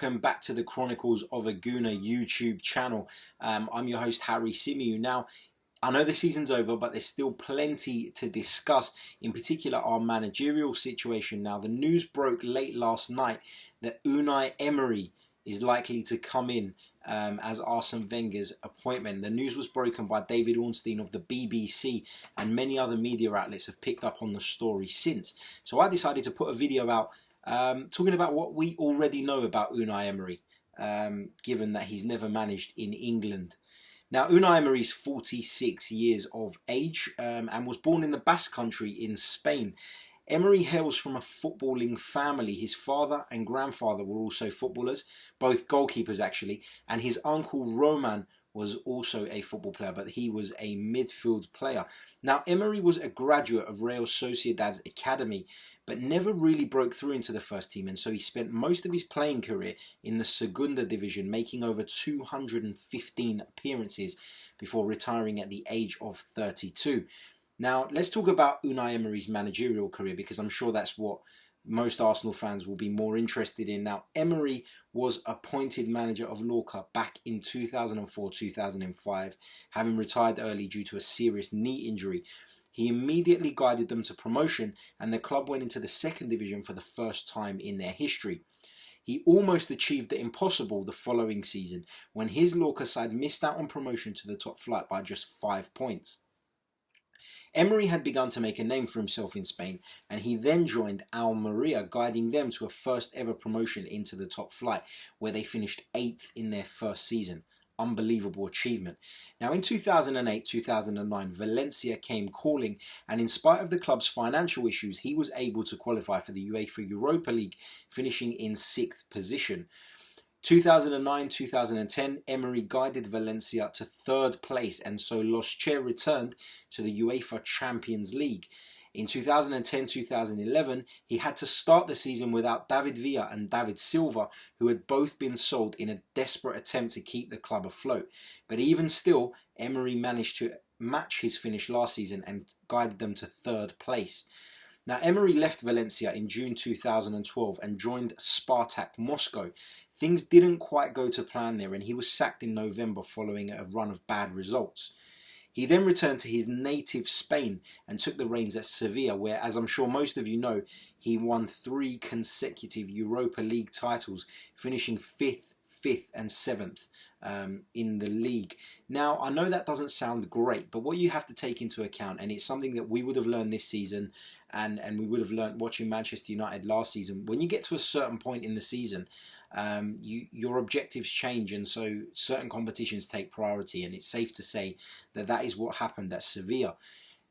welcome back to the Chronicles of a Gooner YouTube channel. I'm your host Harry Symeou. Now, I know the season's over, but there's still plenty to discuss, in particular our managerial situation. Now, the news broke late last night that Unai Emery is likely to come in as Arsene Wenger's appointment. The news was broken by David Ornstein of the BBC, and many other media outlets have picked up on the story since. So I decided to put a video out talking about what we already know about Unai Emery, given that he's never managed in England. Now, Unai Emery is 46 years of age and was born in the Basque Country in Spain. Emery hails from a footballing family. His father and grandfather were also footballers, both goalkeepers actually, and his uncle Roman was also a football player, but he was a midfield player. Now, Emery was a graduate of Real Sociedad's academy, but never really broke through into the first team, and so he spent most of his playing career in the Segunda division, making over 215 appearances before retiring at the age of 32. Now, let's talk about Unai Emery's managerial career, because I'm sure that's what most Arsenal fans will be more interested in. Now, Emery was appointed manager of Lorca back in 2004-2005, having retired early due to a serious knee injury. He immediately guided them to promotion, and the club went into the second division for the first time in their history. He almost achieved the impossible the following season, when his Lorca side missed out on promotion to the top flight by just 5 points. Emery had begun to make a name for himself in Spain, and he then joined Almeria, guiding them to a first ever promotion into the top flight, where they finished 8th in their first season. Unbelievable achievement. Now, in 2008-2009, Valencia came calling, and in spite of the club's financial issues, he was able to qualify for the UEFA Europa League, finishing in 6th position. 2009-2010, Emery guided Valencia to 3rd place, and so Los Che returned to the UEFA Champions League. In 2010-2011, he had to start the season without David Villa and David Silva, who had both been sold in a desperate attempt to keep the club afloat. But even still, Emery managed to match his finish last season and guided them to 3rd place. Now, Emery left Valencia in June 2012 and joined Spartak Moscow. Things didn't quite go to plan there, and he was sacked in November following a run of bad results. He then returned to his native Spain and took the reins at Sevilla, where, as I'm sure most of you know, he won 3 consecutive Europa League titles, finishing 5th and 7th in the league. Now, I know that doesn't sound great, but what you have to take into account, and it's something that we would have learned this season, and we would have learned watching Manchester United last season, when you get to a certain point in the season, your objectives change, and so certain competitions take priority, and it's safe to say that that is what happened at Sevilla.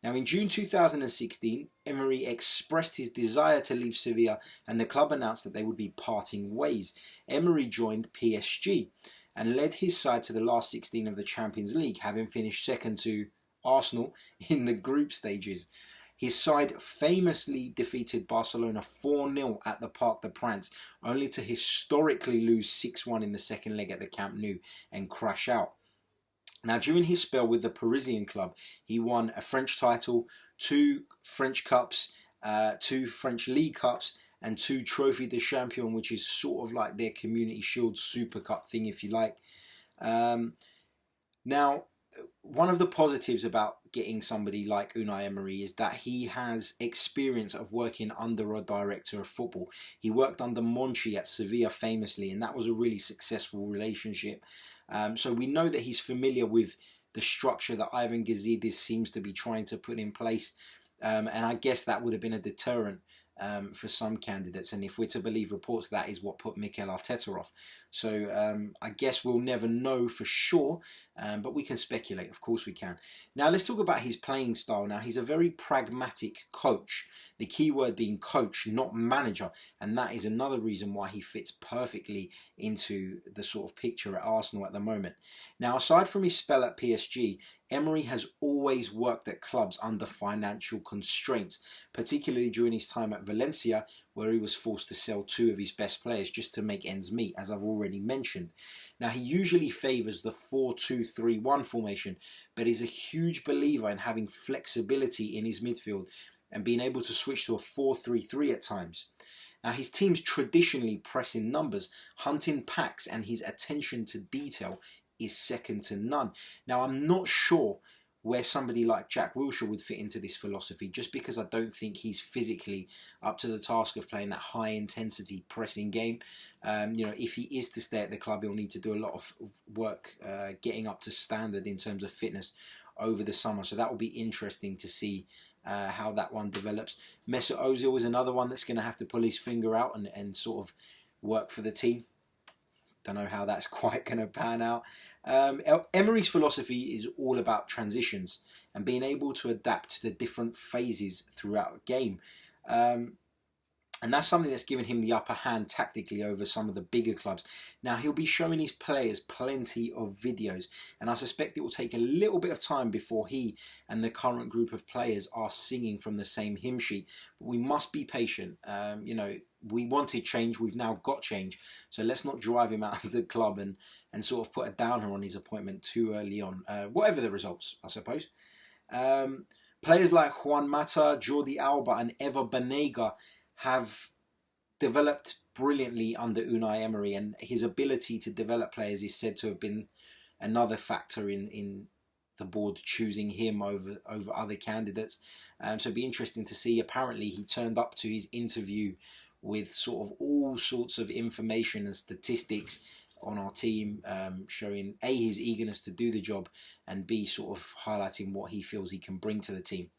Now, in June 2016, Emery expressed his desire to leave Sevilla, and the club announced that they would be parting ways. Emery joined PSG and led his side to the last 16 of the Champions League, having finished second to Arsenal in the group stages. His side famously defeated Barcelona 4-0 at the Parc des Princes, only to historically lose 6-1 in the second leg at the Camp Nou and crash out. Now, during his spell with the Parisian club, he won a French title, 2 French Cups, 2 French League Cups, and 2 Trophée de Champion, which is sort of like their Community Shield Super Cup thing, if you like. Now, one of the positives about getting somebody like Unai Emery is that he has experience of working under a director of football. He worked under Monchi at Sevilla famously, and that was a really successful relationship. So we know that he's familiar with the structure that Ivan Gazidis seems to be trying to put in place. And I guess that would have been a deterrent for some candidates. And if we're to believe reports, that is what put Mikel Arteta off. So I guess we'll never know for sure, but we can speculate. Of course we can. Now let's talk about his playing style. Now, he's a very pragmatic coach. The key word being coach, not manager. And that is another reason why he fits perfectly into the sort of picture at Arsenal at the moment. Now, aside from his spell at PSG, Emery has always worked at clubs under financial constraints, particularly during his time at Valencia, where he was forced to sell 2 of his best players just to make ends meet, as I've already mentioned. Now, he usually favours the 4-2-3-1 formation, but is a huge believer in having flexibility in his midfield and being able to switch to a 4-3-3 at times. Now, his teams traditionally press in numbers, hunting packs, and his attention to detail is second to none. Now, I'm not sure where somebody like Jack Wilshere would fit into this philosophy, just because I don't think he's physically up to the task of playing that high intensity pressing game. If he is to stay at the club, he'll need to do a lot of work getting up to standard in terms of fitness over the summer. So that will be interesting to see how that one develops. Mesut Ozil is another one that's going to have to pull his finger out and sort of work for the team. Don't know how that's quite going to pan out. Emery's philosophy is all about transitions and being able to adapt to different phases throughout a game. And that's something that's given him the upper hand tactically over some of the bigger clubs. Now, he'll be showing his players plenty of videos, and I suspect it will take a little bit of time before he and the current group of players are singing from the same hymn sheet. But we must be patient. We wanted change, we've now got change. So let's not drive him out of the club and sort of put a downer on his appointment too early on. Whatever the results, I suppose. Players like Juan Mata, Jordi Alba and Ever Banega have developed brilliantly under Unai Emery, and his ability to develop players is said to have been another factor in the board choosing him over other candidates. So it'd be interesting to see. Apparently he turned up to his interview with sort of all sorts of information and statistics on our team, showing A, his eagerness to do the job, and B, sort of highlighting what he feels he can bring to the team.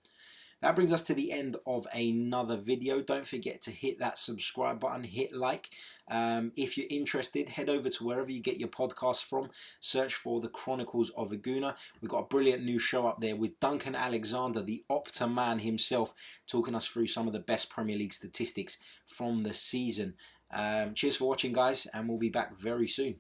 That brings us to the end of another video. Don't forget to hit that subscribe button, hit like. If you're interested, head over to wherever you get your podcasts from. Search for the Chronicles of a Gooner. We've got a brilliant new show up there with Duncan Alexander, the Opta man himself, talking us through some of the best Premier League statistics from the season. Cheers for watching, guys, and we'll be back very soon.